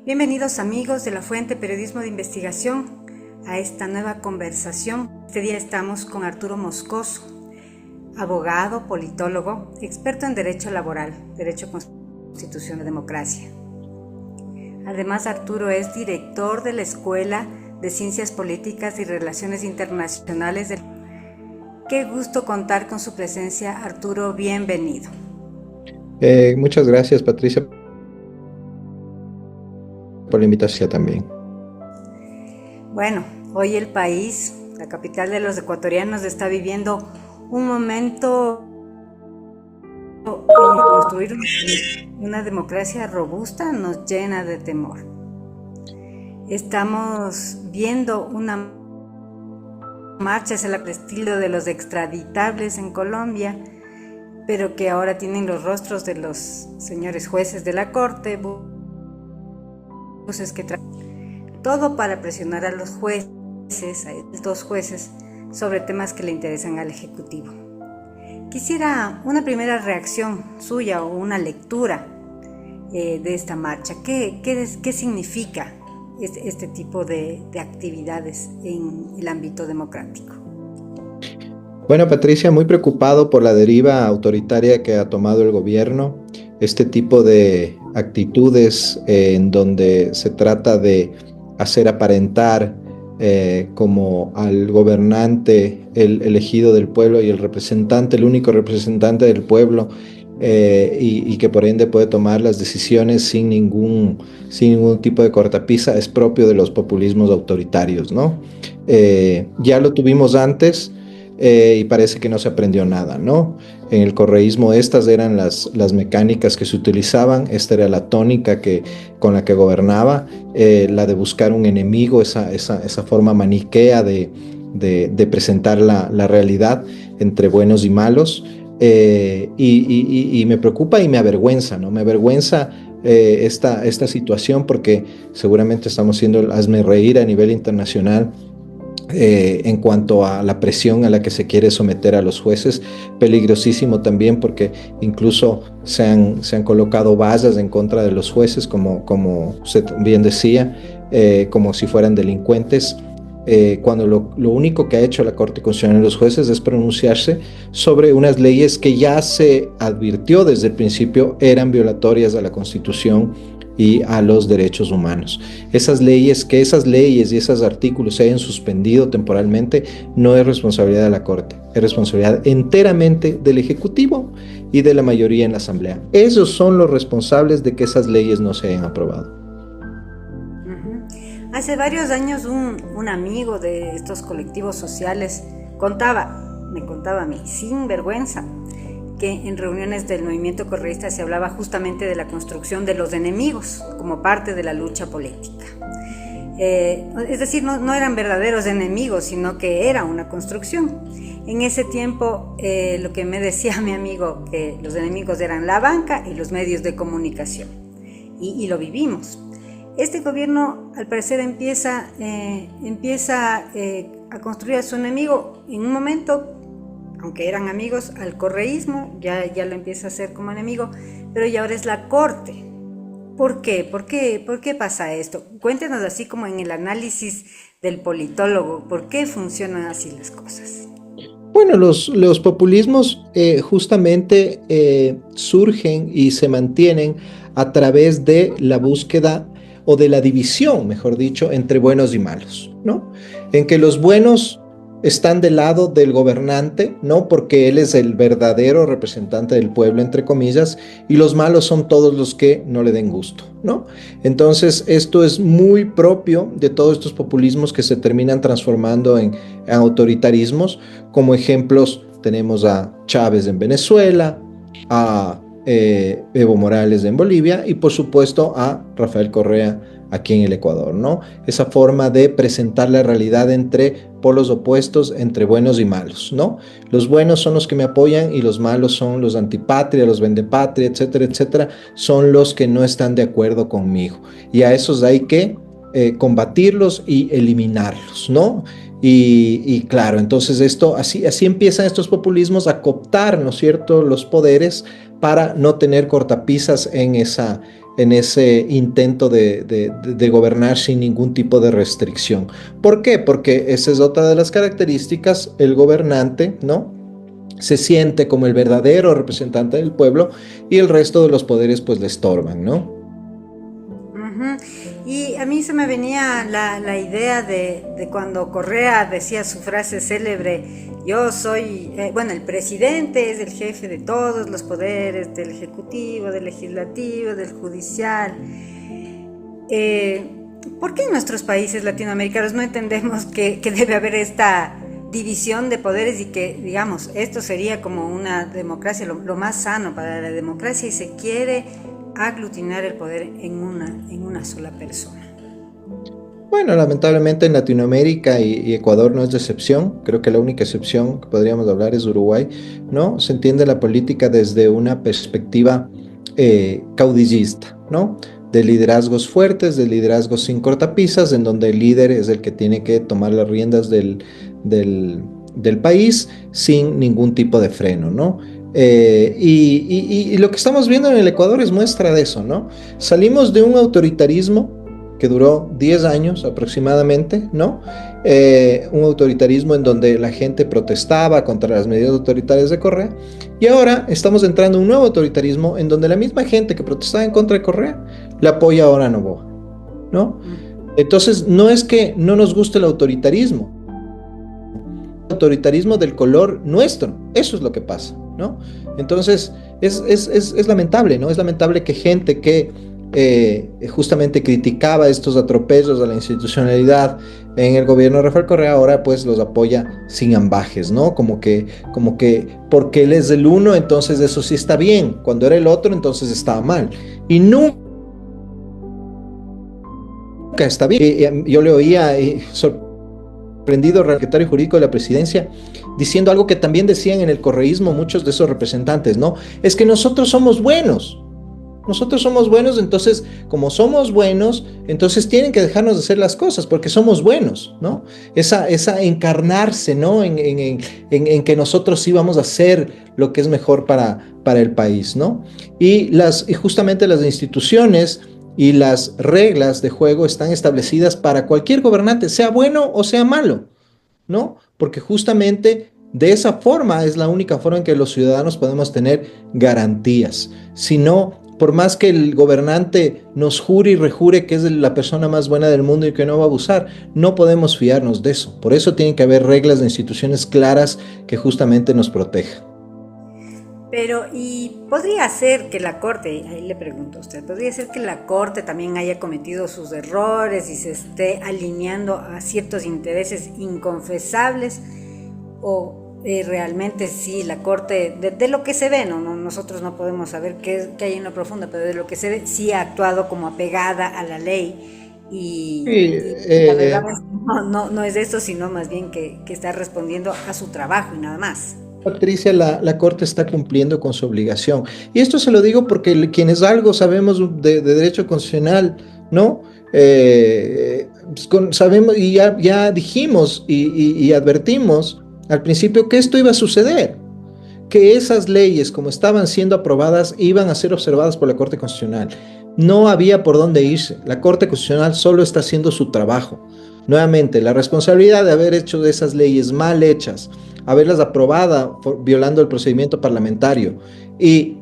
Bienvenidos amigos de La Fuente Periodismo de Investigación a esta nueva conversación. Este día estamos con Arturo Moscoso, abogado, politólogo, experto en Derecho Laboral, Derecho Constitucional y Democracia. Además, Arturo es director de la Escuela de Ciencias Políticas y Relaciones Internacionales. Qué gusto contar con su presencia, Arturo, bienvenido. Muchas gracias, Patricia, por la invitación también. Bueno, hoy el país, la capital de los ecuatorianos, está viviendo un momento en construir una democracia robusta nos llena de temor. Estamos viendo una marcha hacia el estilo de los extraditables en Colombia, pero que ahora tienen los rostros de los señores jueces de la Corte, buses que todo para presionar a los jueces, a estos jueces, sobre temas que le interesan al Ejecutivo. Quisiera una primera reacción suya o una lectura de esta marcha. ¿Qué significa este tipo de actividades en el ámbito democrático? Bueno, Patricia, muy preocupado por la deriva autoritaria que ha tomado el gobierno, este tipo de actitudes en donde se trata de hacer aparentar como al gobernante, el elegido del pueblo y el representante, el único representante del pueblo, y que por ende puede tomar las decisiones sin ningún tipo de cortapisa, es propio de los populismos autoritarios, ¿no? Ya lo tuvimos antes. Y parece que no se aprendió nada, ¿no? En el correísmo estas eran las mecánicas que se utilizaban, esta era la tónica con la que gobernaba, la de buscar un enemigo, esa forma maniquea de presentar la realidad entre buenos y malos, y me preocupa y me avergüenza, ¿no? Me avergüenza esta situación porque seguramente estamos siendo hazme-reír a nivel internacional en cuanto a la presión a la que se quiere someter a los jueces. Peligrosísimo también porque incluso se han colocado vallas en contra de los jueces, como se bien decía, como si fueran delincuentes, cuando lo único que ha hecho la Corte Constitucional y los jueces es pronunciarse sobre unas leyes que ya se advirtió desde el principio eran violatorias a la Constitución y a los derechos humanos. Esas leyes y esos artículos se hayan suspendido temporalmente no es responsabilidad de la Corte, es responsabilidad enteramente del Ejecutivo y de la mayoría en la Asamblea. Ellos son los responsables de que esas leyes no se hayan aprobado. Hace varios años un amigo de estos colectivos sociales me contaba a mí, sin vergüenza, que en reuniones del movimiento correísta se hablaba justamente de la construcción de los enemigos como parte de la lucha política. Es decir, no eran verdaderos enemigos, sino que era una construcción. En ese tiempo, lo que me decía mi amigo, que los enemigos eran la banca y los medios de comunicación. Y lo vivimos. Este gobierno, al parecer, empieza a construir a su enemigo en un momento, aunque eran amigos, al correísmo, ya lo empieza a hacer como enemigo, pero ya ahora es la Corte. ¿Por qué? ¿Por qué pasa esto? Cuéntenos así como en el análisis del politólogo, ¿por qué funcionan así las cosas? Bueno, los populismos justamente surgen y se mantienen a través de la búsqueda o de la división, mejor dicho, entre buenos y malos, ¿no? En que los buenos están del lado del gobernante, ¿no? Porque él es el verdadero representante del pueblo, entre comillas, y los malos son todos los que no le den gusto, ¿no? Entonces, esto es muy propio de todos estos populismos que se terminan transformando en autoritarismos. Como ejemplos, tenemos a Chávez en Venezuela, a Evo Morales en Bolivia y por supuesto a Rafael Correa aquí en el Ecuador, ¿no? Esa forma de presentar la realidad entre polos opuestos, entre buenos y malos, ¿no? Los buenos son los que me apoyan y los malos son los antipatria, los vendepatria, etcétera, etcétera, son los que no están de acuerdo conmigo. Y a esos hay que combatirlos y eliminarlos, ¿no? Y claro, entonces así empiezan estos populismos a cooptar, ¿no es cierto?, los poderes para no tener cortapisas en en ese intento de gobernar sin ningún tipo de restricción. ¿Por qué? Porque esa es otra de las características, el gobernante, ¿no? Se siente como el verdadero representante del pueblo y el resto de los poderes pues le estorban, ¿no? Ujú. Y a mí se me venía la idea de cuando Correa decía su frase célebre, yo soy, bueno, el presidente es el jefe de todos los poderes, del ejecutivo, del legislativo, del judicial. Eh, ¿Por qué en nuestros países latinoamericanos no entendemos que debe haber esta división de poderes y que, digamos, esto sería como una democracia, lo más sano para la democracia, y se quiere aglutinar el poder en una sola persona? Bueno, lamentablemente en Latinoamérica y Ecuador no es de excepción. Creo que la única excepción que podríamos hablar es Uruguay, ¿no? Se entiende la política desde una perspectiva caudillista, ¿no? De liderazgos fuertes, de liderazgos sin cortapisas, en donde el líder es el que tiene que tomar las riendas del país sin ningún tipo de freno, ¿no? Y lo que estamos viendo en el Ecuador es muestra de eso, ¿no? Salimos de un autoritarismo que duró 10 años aproximadamente, ¿no? Un autoritarismo en donde la gente protestaba contra las medidas autoritarias de Correa, y ahora estamos entrando en un nuevo autoritarismo en donde la misma gente que protestaba en contra de Correa le apoya ahora a Noboa, ¿no? Entonces, no es que no nos guste el autoritarismo del color nuestro, eso es lo que pasa, ¿no? Entonces, es lamentable, ¿no? Es lamentable que gente que justamente criticaba estos atropellos a la institucionalidad en el gobierno de Rafael Correa, ahora pues los apoya sin ambajes, ¿no? Como que porque él es el uno, entonces eso sí está bien, cuando era el otro, entonces estaba mal. Y nunca está bien. Yo le oía sorprendido al secretario jurídico de la presidencia diciendo algo que también decían en el correísmo muchos de esos representantes, ¿no? Es que nosotros somos buenos. Nosotros somos buenos, entonces, como somos buenos, entonces tienen que dejarnos de hacer las cosas, porque somos buenos, ¿no? Esa encarnarse, ¿no? En que nosotros sí vamos a hacer lo que es mejor para el país, ¿no? Y justamente las instituciones y las reglas de juego están establecidas para cualquier gobernante, sea bueno o sea malo, ¿no? Porque justamente de esa forma es la única forma en que los ciudadanos podemos tener garantías. Si no, por más que el gobernante nos jure y rejure que es la persona más buena del mundo y que no va a abusar, no podemos fiarnos de eso. Por eso tienen que haber reglas de instituciones claras que justamente nos protejan. Pero, ¿y podría ser que la Corte, ahí le pregunto a usted, podría ser que la Corte también haya cometido sus errores y se esté alineando a ciertos intereses inconfesables? ¿O realmente sí la Corte, de lo que se ve, nosotros no podemos saber qué hay en lo profundo, pero de lo que se ve, sí ha actuado como apegada a la ley Sí, y la verdad es que no es eso, sino más bien que está respondiendo a su trabajo y nada más? Patricia, la Corte está cumpliendo con su obligación. Y esto se lo digo porque quienes algo sabemos de derecho constitucional, ¿no? Sabemos y ya dijimos y advertimos al principio que esto iba a suceder, que esas leyes, como estaban siendo aprobadas, iban a ser observadas por la Corte Constitucional. No había por dónde irse. La Corte Constitucional solo está haciendo su trabajo. Nuevamente, la responsabilidad de haber hecho de esas leyes mal hechas, haberlas aprobado violando el procedimiento parlamentario y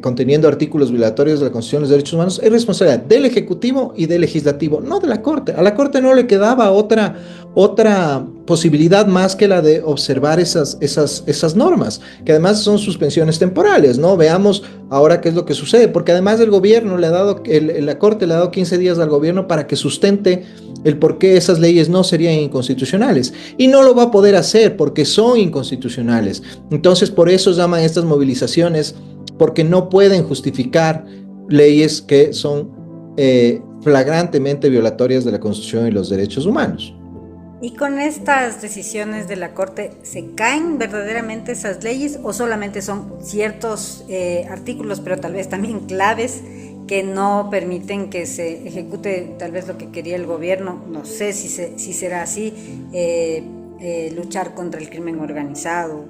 conteniendo artículos violatorios de la Constitución y los derechos humanos, es responsabilidad del Ejecutivo y del Legislativo, no de la Corte. A la Corte no le quedaba otra posibilidad más que la de observar esas normas, que además son suspensiones temporales, ¿no? Veamos ahora qué es lo que sucede, porque además el gobierno le ha dado, la Corte le ha dado 15 días al gobierno para que sustente el por qué esas leyes no serían inconstitucionales. Y no lo va a poder hacer porque son inconstitucionales. Entonces, por eso llaman estas movilizaciones, porque no pueden justificar leyes que son flagrantemente violatorias de la Constitución y los derechos humanos. ¿Y con estas decisiones de la Corte se caen verdaderamente esas leyes o solamente son ciertos artículos, pero tal vez también claves, que no permiten que se ejecute tal vez lo que quería el gobierno? No sé si será así, luchar contra el crimen organizado.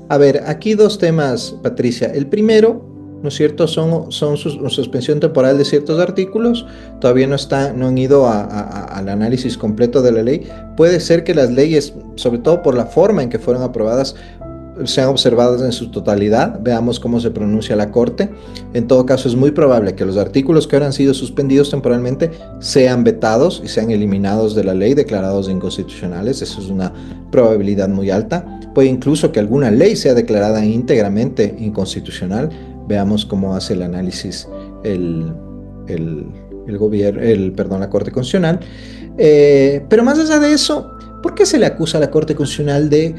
A ver, aquí dos temas, Patricia. El primero ¿no es cierto? Son suspensión temporal de ciertos artículos, todavía no han ido al análisis completo de la ley. Puede ser que las leyes, sobre todo por la forma en que fueron aprobadas, sean observadas en su totalidad, veamos cómo se pronuncia la Corte. En todo caso, es muy probable que los artículos que ahora han sido suspendidos temporalmente sean vetados y sean eliminados de la ley, declarados inconstitucionales. Eso es una probabilidad muy alta. Puede incluso que alguna ley sea declarada íntegramente inconstitucional. Veamos cómo hace el análisis la Corte Constitucional. Pero más allá de eso, ¿por qué se le acusa a la Corte Constitucional de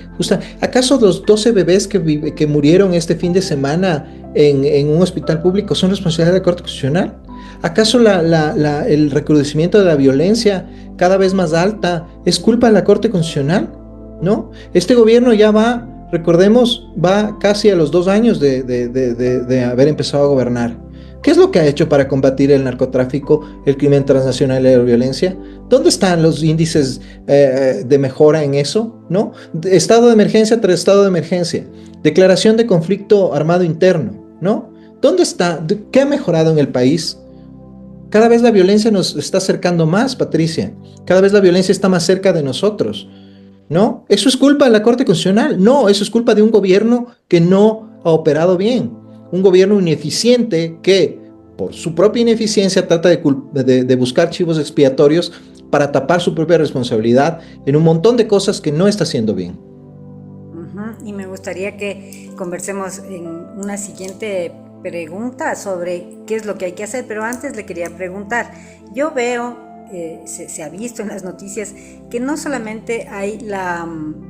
¿Acaso los 12 bebés que murieron este fin de semana en un hospital público son responsabilidad de la Corte Constitucional? ¿Acaso el recrudecimiento de la violencia cada vez más alta es culpa de la Corte Constitucional? ¿No? Este gobierno ya recordemos, va casi a los 2 años de haber empezado a gobernar. ¿Qué es lo que ha hecho para combatir el narcotráfico, el crimen transnacional y la violencia? ¿Dónde están los índices de mejora en eso? ¿No? Estado de emergencia tras estado de emergencia. Declaración de conflicto armado interno, ¿no? ¿Dónde está? ¿Qué ha mejorado en el país? Cada vez la violencia nos está acercando más, Patricia. Cada vez la violencia está más cerca de nosotros, ¿no? ¿Eso es culpa de la Corte Constitucional? No, eso es culpa de un gobierno que no ha operado bien. Un gobierno ineficiente que, por su propia ineficiencia, trata de buscar chivos expiatorios para tapar su propia responsabilidad en un montón de cosas que no está haciendo bien. Y me gustaría que conversemos en una siguiente pregunta sobre qué es lo que hay que hacer, pero antes le quería preguntar, yo veo, se ha visto en las noticias, que no solamente hay la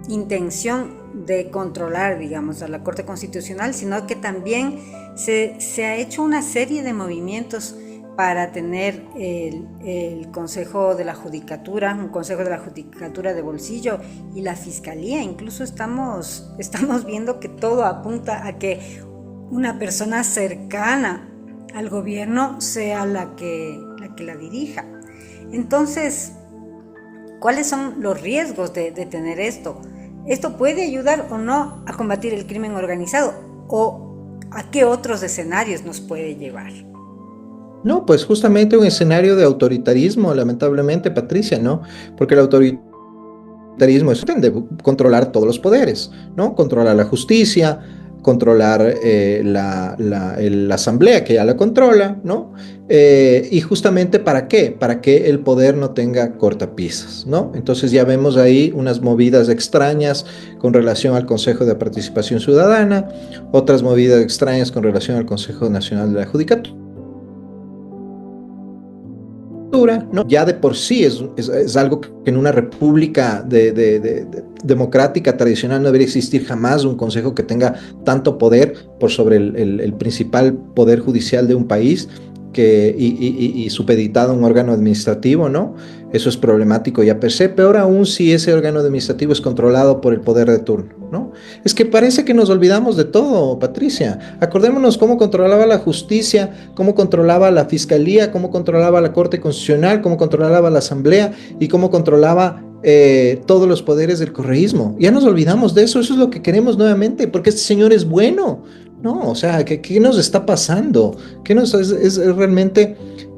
intención de controlar, digamos, a la Corte Constitucional, sino que también se ha hecho una serie de movimientos para tener el Consejo de la Judicatura, un Consejo de la Judicatura de bolsillo, y la Fiscalía. Incluso estamos viendo que todo apunta a que una persona cercana al gobierno sea la que la dirija. Entonces, ¿cuáles son los riesgos de tener esto? ¿Esto puede ayudar o no a combatir el crimen organizado? ¿O a qué otros escenarios nos puede llevar? No, pues justamente un escenario de autoritarismo, lamentablemente, Patricia, ¿no? Porque el autoritarismo es de controlar todos los poderes, ¿no? Controlar la justicia, controlar la asamblea, que ya la controla, ¿no? Y justamente ¿para qué? Para que el poder no tenga cortapisas, ¿no? Entonces ya vemos ahí unas movidas extrañas con relación al Consejo de Participación Ciudadana, otras movidas extrañas con relación al Consejo Nacional de la Judicatura, ¿no? Ya de por sí es algo que en una república democrática tradicional no debería existir jamás un consejo que tenga tanto poder por sobre el principal poder judicial de un país y supeditado a un órgano administrativo, ¿no? Eso es problemático ya per se, peor aún si ese órgano administrativo es controlado por el poder de turno, ¿no? Es que parece que nos olvidamos de todo, Patricia. Acordémonos cómo controlaba la justicia, cómo controlaba la fiscalía, cómo controlaba la Corte Constitucional, cómo controlaba la Asamblea y cómo controlaba todos los poderes del correísmo. Ya nos olvidamos de eso, eso es lo que queremos nuevamente, porque este señor es bueno. No, o sea, ¿qué nos está pasando? Es realmente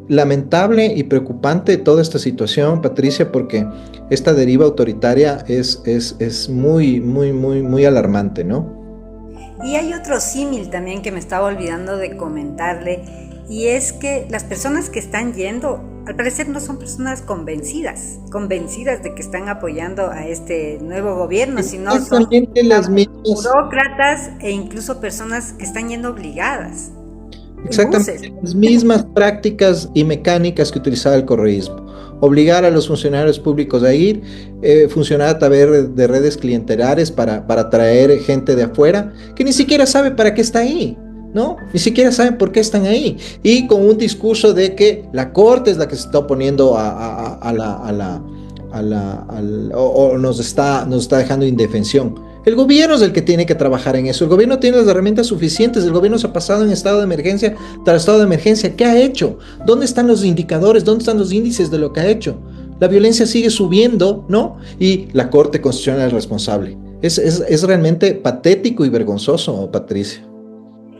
lamentable y preocupante toda esta situación, Patricia, porque esta deriva autoritaria es muy, muy, muy, muy alarmante, ¿no? Y hay otro símil también que me estaba olvidando de comentarle, y es que las personas que están yendo, al parecer no son personas convencidas de que están apoyando a este nuevo gobierno, sino son las mismas burócratas e incluso personas que están yendo obligadas. Exactamente, las mismas prácticas y mecánicas que utilizaba el correísmo. Obligar a los funcionarios públicos a ir, funcionar a través de redes clientelares para atraer gente de afuera que ni siquiera sabe para qué está ahí, ¿no? Ni siquiera saben por qué están ahí. Y con un discurso de que la Corte es la que se está oponiendo o nos está dejando indefensión. El gobierno es el que tiene que trabajar en eso. El gobierno tiene las herramientas suficientes. El gobierno se ha pasado en estado de emergencia tras estado de emergencia. ¿Qué ha hecho? ¿Dónde están los indicadores? ¿Dónde están los índices de lo que ha hecho? La violencia sigue subiendo, ¿no? Y la Corte Constitucional es responsable. Es realmente patético y vergonzoso, Patricia.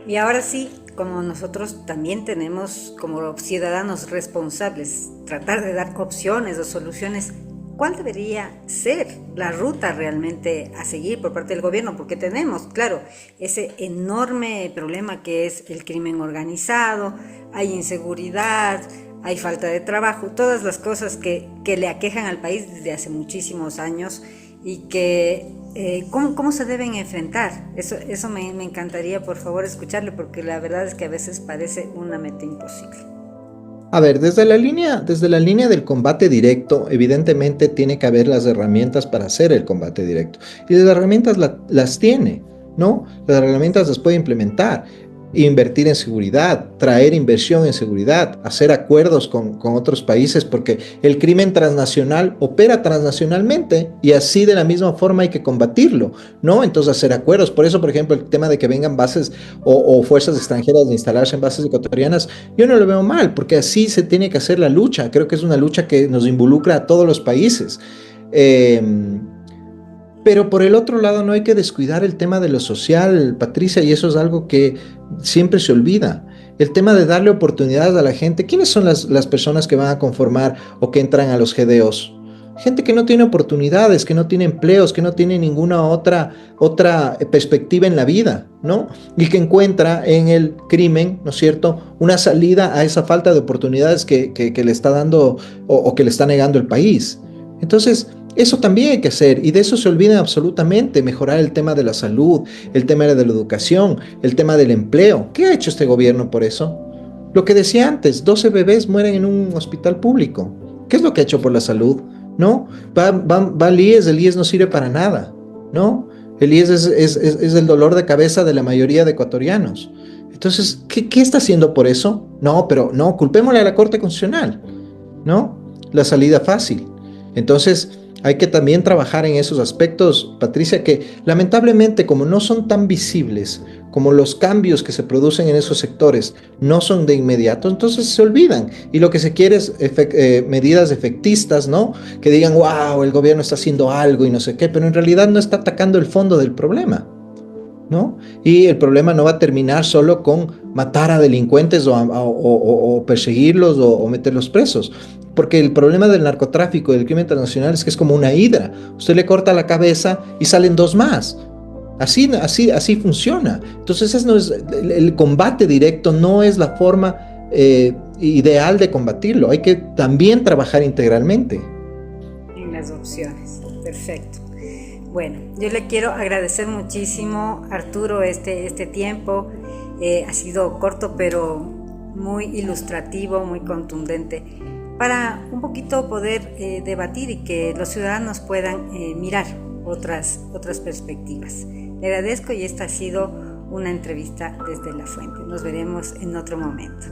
Y ahora sí, como nosotros también tenemos como ciudadanos responsables tratar de dar opciones o soluciones. ¿Cuál debería ser la ruta realmente a seguir por parte del gobierno? Porque tenemos, claro, ese enorme problema que es el crimen organizado, hay inseguridad, hay falta de trabajo, todas las cosas que le aquejan al país desde hace muchísimos años y que ¿cómo se deben enfrentar? Eso me encantaría, por favor, escucharle, porque la verdad es que a veces parece una meta imposible. A ver, desde la línea del combate directo, evidentemente tiene que haber las herramientas para hacer el combate directo. Y las herramientas las tiene, ¿no? Las herramientas las puede implementar. Invertir en seguridad, traer inversión en seguridad, hacer acuerdos con otros países, porque el crimen transnacional opera transnacionalmente y así de la misma forma hay que combatirlo, ¿no? Entonces hacer acuerdos. Por eso, por ejemplo, el tema de que vengan bases o fuerzas extranjeras de instalarse en bases ecuatorianas, yo no lo veo mal, porque así se tiene que hacer la lucha. Creo que es una lucha que nos involucra a todos los países. Eh, pero por el otro lado no hay que descuidar el tema de lo social, Patricia, y eso es algo que siempre se olvida. El tema de darle oportunidades a la gente. ¿Quiénes son las personas que van a conformar o que entran a los GDOs? Gente que no tiene oportunidades, que no tiene empleos, que no tiene ninguna otra perspectiva en la vida, ¿no? Y que encuentra en el crimen, ¿no es cierto?, una salida a esa falta de oportunidades que le está dando o que le está negando el país. Entonces, eso también hay que hacer y de eso se olvidan absolutamente, mejorar el tema de la salud, el tema de la educación, el tema del empleo. ¿Qué ha hecho este gobierno por eso? Lo que decía antes, 12 bebés mueren en un hospital público. ¿Qué es lo que ha hecho por la salud? ¿No? Va al IES, el IES no sirve para nada, ¿no? El IES es el dolor de cabeza de la mayoría de ecuatorianos. Entonces, ¿qué está haciendo por eso? No, pero no, culpémosle a la Corte Constitucional, ¿no? La salida fácil. Entonces, hay que también trabajar en esos aspectos, Patricia, que lamentablemente como no son tan visibles, como los cambios que se producen en esos sectores no son de inmediato, entonces se olvidan. Y lo que se quiere es medidas efectistas, ¿no? Que digan, wow, el gobierno está haciendo algo y no sé qué, pero en realidad no está atacando el fondo del problema, ¿no? Y el problema no va a terminar solo con matar a delincuentes o perseguirlos o meterlos presos. Porque el problema del narcotráfico y del crimen transnacional es que es como una hidra. Usted le corta la cabeza y salen dos más. Así funciona. Entonces ese no es, el combate directo no es la forma ideal de combatirlo. Hay que también trabajar integralmente. En las opciones. Perfecto. Bueno, yo le quiero agradecer muchísimo, Arturo, este tiempo. Ha sido corto, pero muy ilustrativo, muy contundente, para un poquito poder debatir y que los ciudadanos puedan mirar otras perspectivas. Le agradezco y esta ha sido una entrevista desde La Fuente. Nos veremos en otro momento.